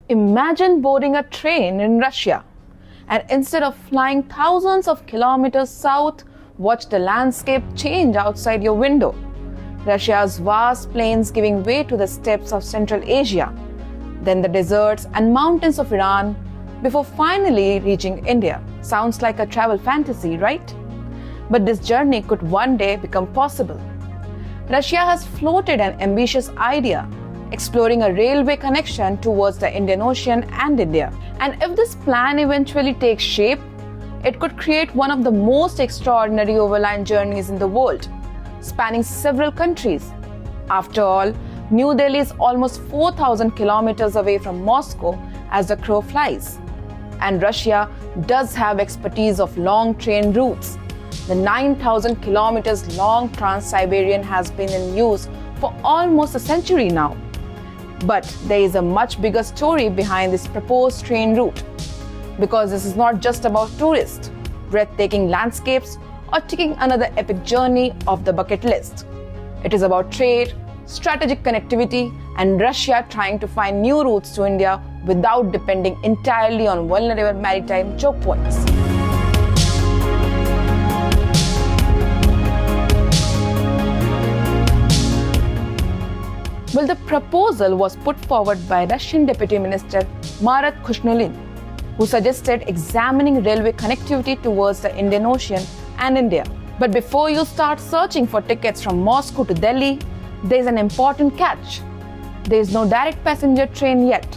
Imagine boarding a train in Russia and instead of flying thousands of kilometers south, watch the landscape change outside your window. Russia's vast plains giving way to the steppes of Central Asia, then the deserts and mountains of Iran, before finally reaching India. Sounds like a travel fantasy, right? But this journey could one day become possible. Russia has floated an ambitious idea, exploring a railway connection towards the Indian Ocean and India. And if this plan eventually takes shape, it could create one of the most extraordinary overland journeys in the world, spanning several countries. After all, New Delhi is almost 4,000 kilometers away from Moscow as the crow flies. And Russia does have expertise of long train routes. The 9,000 kilometers long Trans-Siberian has been in use for almost a century now. But there is a much bigger story behind this proposed train route. Because this is not just about tourists, breathtaking landscapes, or taking another epic journey off the bucket list. It is about trade, strategic connectivity, and Russia trying to find new routes to India without depending entirely on vulnerable maritime choke points. Well, the proposal was put forward by Russian Deputy Minister Marat Khushnulin, who suggested examining railway connectivity towards the Indian Ocean and India. But before you start searching for tickets from Moscow to Delhi, there is an important catch. There is no direct passenger train yet.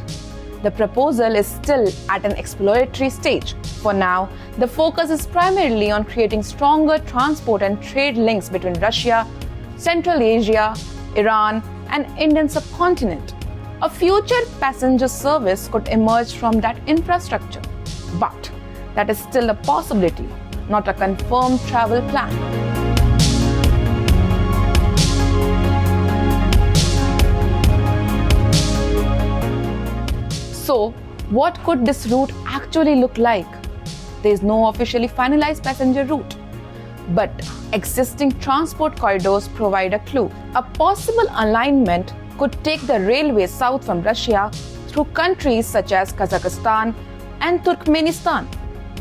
The proposal is still at an exploratory stage. For now, the focus is primarily on creating stronger transport and trade links between Russia, Central Asia, Iran, and Indian subcontinent. A future passenger service could emerge from that infrastructure. But that is still a possibility, not a confirmed travel plan. So, what could this route actually look like? There is no officially finalized passenger route, but existing transport corridors provide a clue. A possible alignment could take the railway south from Russia through countries such as Kazakhstan and Turkmenistan,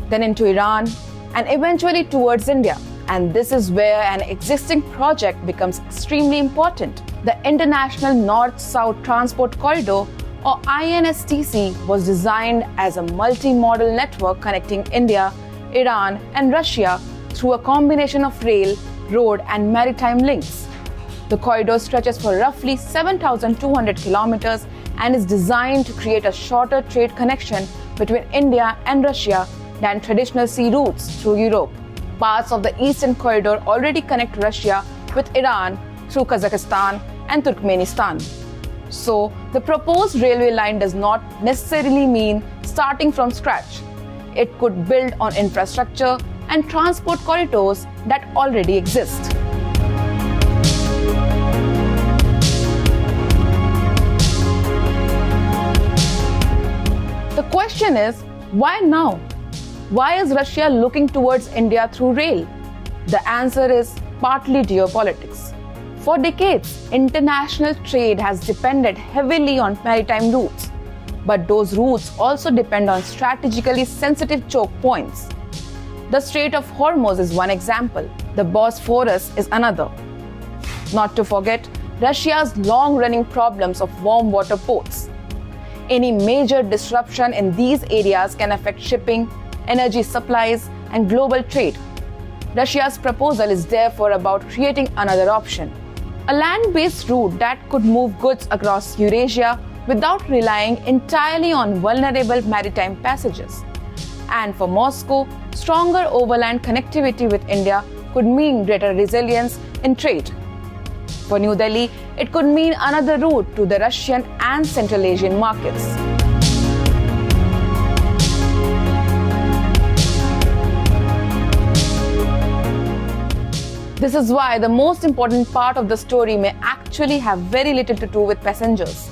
then into Iran, and eventually towards India. And this is where an existing project becomes extremely important. The International North-South Transport Corridor, or INSTC, was designed as a multi-modal network connecting India, Iran, and Russia through a combination of rail, road, and maritime links. The corridor stretches for roughly 7,200 kilometers and is designed to create a shorter trade connection between India and Russia than traditional sea routes through Europe. Parts of the Eastern Corridor already connect Russia with Iran through Kazakhstan and Turkmenistan. So, the proposed railway line does not necessarily mean starting from scratch. It could build on infrastructure and transport corridors that already exist. The question is, why now? Why is Russia looking towards India through rail? The answer is partly geopolitics. For decades, international trade has depended heavily on maritime routes, but those routes also depend on strategically sensitive choke points. The Strait of Hormuz is one example. The Bosphorus is another. Not to forget Russia's long-running problems of warm water ports. Any major disruption in these areas can affect shipping, energy supplies, and global trade. Russia's proposal is therefore about creating another option, a land-based route that could move goods across Eurasia without relying entirely on vulnerable maritime passages. And for Moscow, stronger overland connectivity with India could mean greater resilience in trade. For New Delhi, it could mean another route to the Russian and Central Asian markets. This is why the most important part of the story may actually have very little to do with passengers.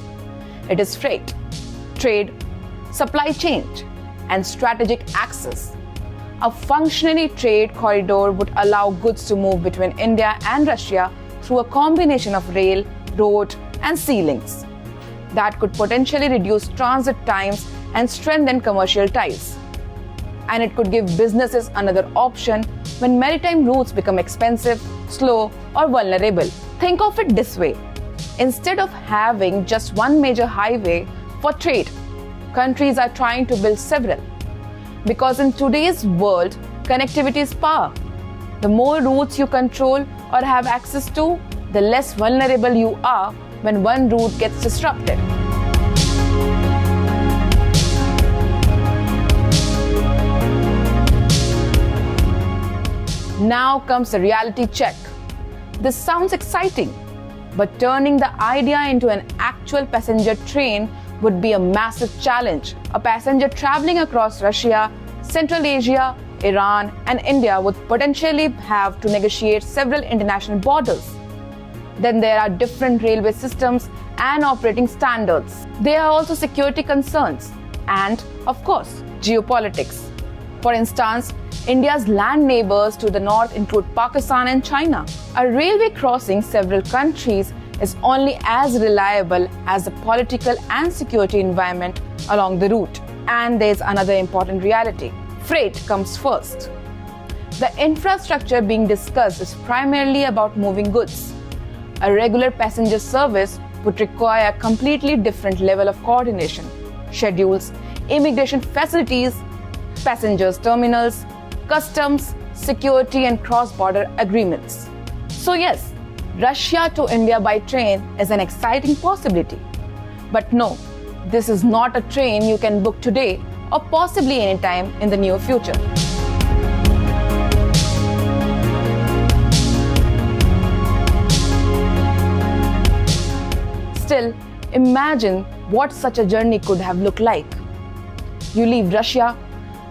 It is freight, trade, supply chain, and strategic access. A functioning trade corridor would allow goods to move between India and Russia through a combination of rail, road, and sea links. that could potentially reduce transit times and strengthen commercial ties. And it could give businesses another option when maritime routes become expensive, slow, or vulnerable. Think of it this way. Instead of having just one major highway for trade, countries are trying to build several. Because in today's world, connectivity is power. The more routes you control or have access to, the less vulnerable you are when one route gets disrupted. Now comes the reality check. This sounds exciting, but turning the idea into an actual passenger train would be a massive challenge. A passenger traveling across Russia, Central Asia, Iran, and India would potentially have to negotiate several international borders. Then there are different railway systems and operating standards. There are also security concerns and, of course, geopolitics. For instance, India's land neighbors to the north include Pakistan and China. A railway crossing several countries is only as reliable as the political and security environment along the route. And there's another important reality. Freight comes first. The infrastructure being discussed is primarily about moving goods. A regular passenger service would require a completely different level of coordination, schedules, immigration facilities, passengers terminals, customs, security, and cross-border agreements. So yes, Russia to India by train is an exciting possibility. But no, this is not a train you can book today or possibly anytime in the near future. Still, imagine what such a journey could have looked like. You leave Russia,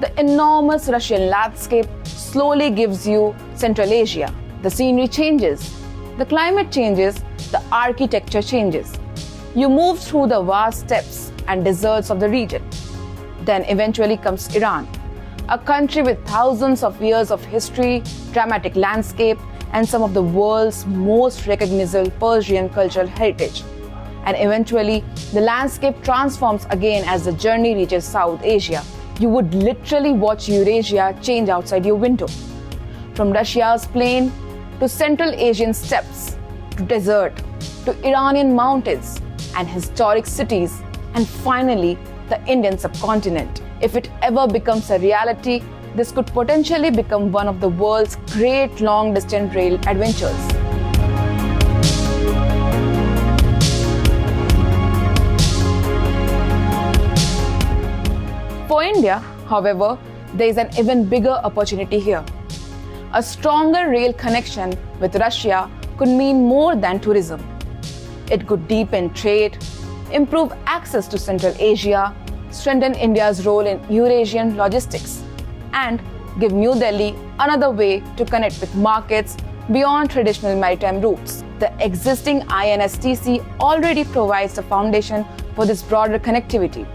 the enormous Russian landscape slowly gives you Central Asia. The scenery changes, the climate changes, the architecture changes. You move through the vast steppes and deserts of the region. Then eventually comes Iran, a country with thousands of years of history, dramatic landscape, and some of the world's most recognizable Persian cultural heritage. And eventually, the landscape transforms again as the journey reaches South Asia. You would literally watch Eurasia change outside your window. From Russia's plain to Central Asian steppes, to desert, to Iranian mountains and historic cities, and finally, the Indian subcontinent. If it ever becomes a reality, this could potentially become one of the world's great long-distance rail adventures. For India, however, there is an even bigger opportunity here. A stronger rail connection with Russia could mean more than tourism. It could deepen trade, improve access to Central Asia, strengthen India's role in Eurasian logistics, and give New Delhi another way to connect with markets beyond traditional maritime routes. The existing INSTC already provides the foundation for this broader connectivity,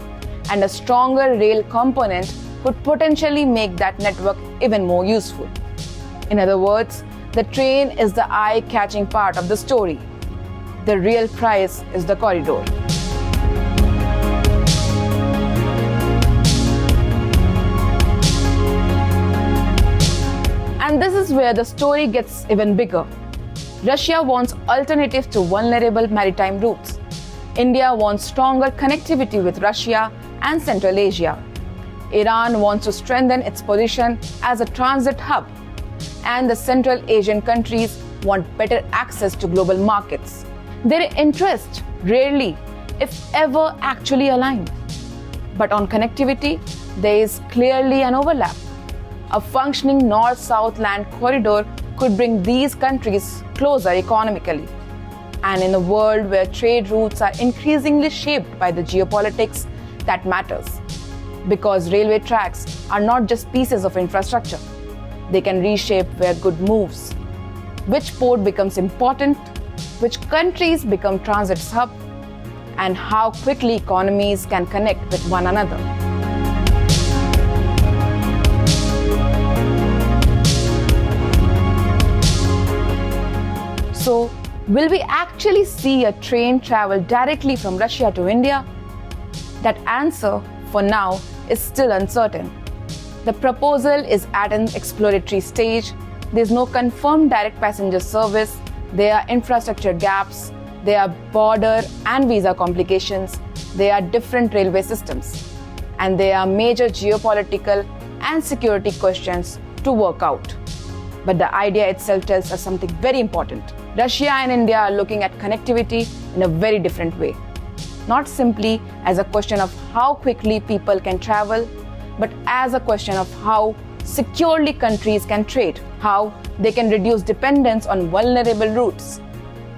and a stronger rail component could potentially make that network even more useful. In other words, the train is the eye-catching part of the story. The real prize is the corridor. And this is where the story gets even bigger. Russia wants alternatives to vulnerable maritime routes. India wants stronger connectivity with Russia and Central Asia. Iran wants to strengthen its position as a transit hub. And the Central Asian countries want better access to global markets. Their interests rarely, if ever, actually align. But on connectivity, there is clearly an overlap. A functioning north-south land corridor could bring these countries closer economically. And in a world where trade routes are increasingly shaped by the geopolitics, that matters. Because railway tracks are not just pieces of infrastructure. They can reshape where good moves, which port becomes important, which countries become transit hubs, and how quickly economies can connect with one another. So, Will we actually see a train travel directly from Russia to India? That answer, for now, is still uncertain. The proposal is at an exploratory stage. There is no confirmed direct passenger service. There are infrastructure gaps. There are border and visa complications. There are different railway systems. And there are major geopolitical and security questions to work out. But the idea itself tells us something very important. Russia and India are looking at connectivity in a very different way. Not simply as a question of how quickly people can travel, but as a question of how securely countries can trade, how they can reduce dependence on vulnerable routes,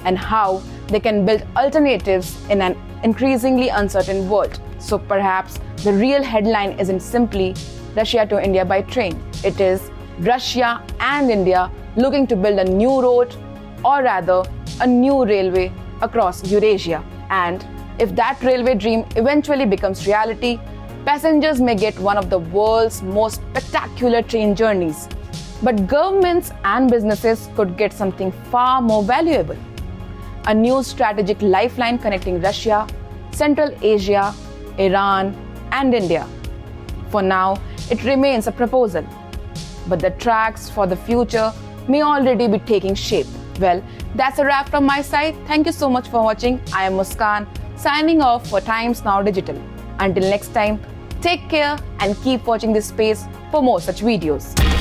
and how they can build alternatives in an increasingly uncertain world. So perhaps the real headline isn't simply Russia to India by train. It is Russia and India looking to build a new road, or rather a new railway across Eurasia. And if that railway dream eventually becomes reality, passengers may get one of the world's most spectacular train journeys. But governments and businesses could get something far more valuable: a new strategic lifeline connecting Russia, Central Asia, Iran, and India. For now, it remains a proposal, but the tracks for the future may already be taking shape. Well, that's a wrap from my side. Thank you so much for watching. I am Muskan, signing off for Times Now Digital. Until next time, take care and keep watching this space for more such videos.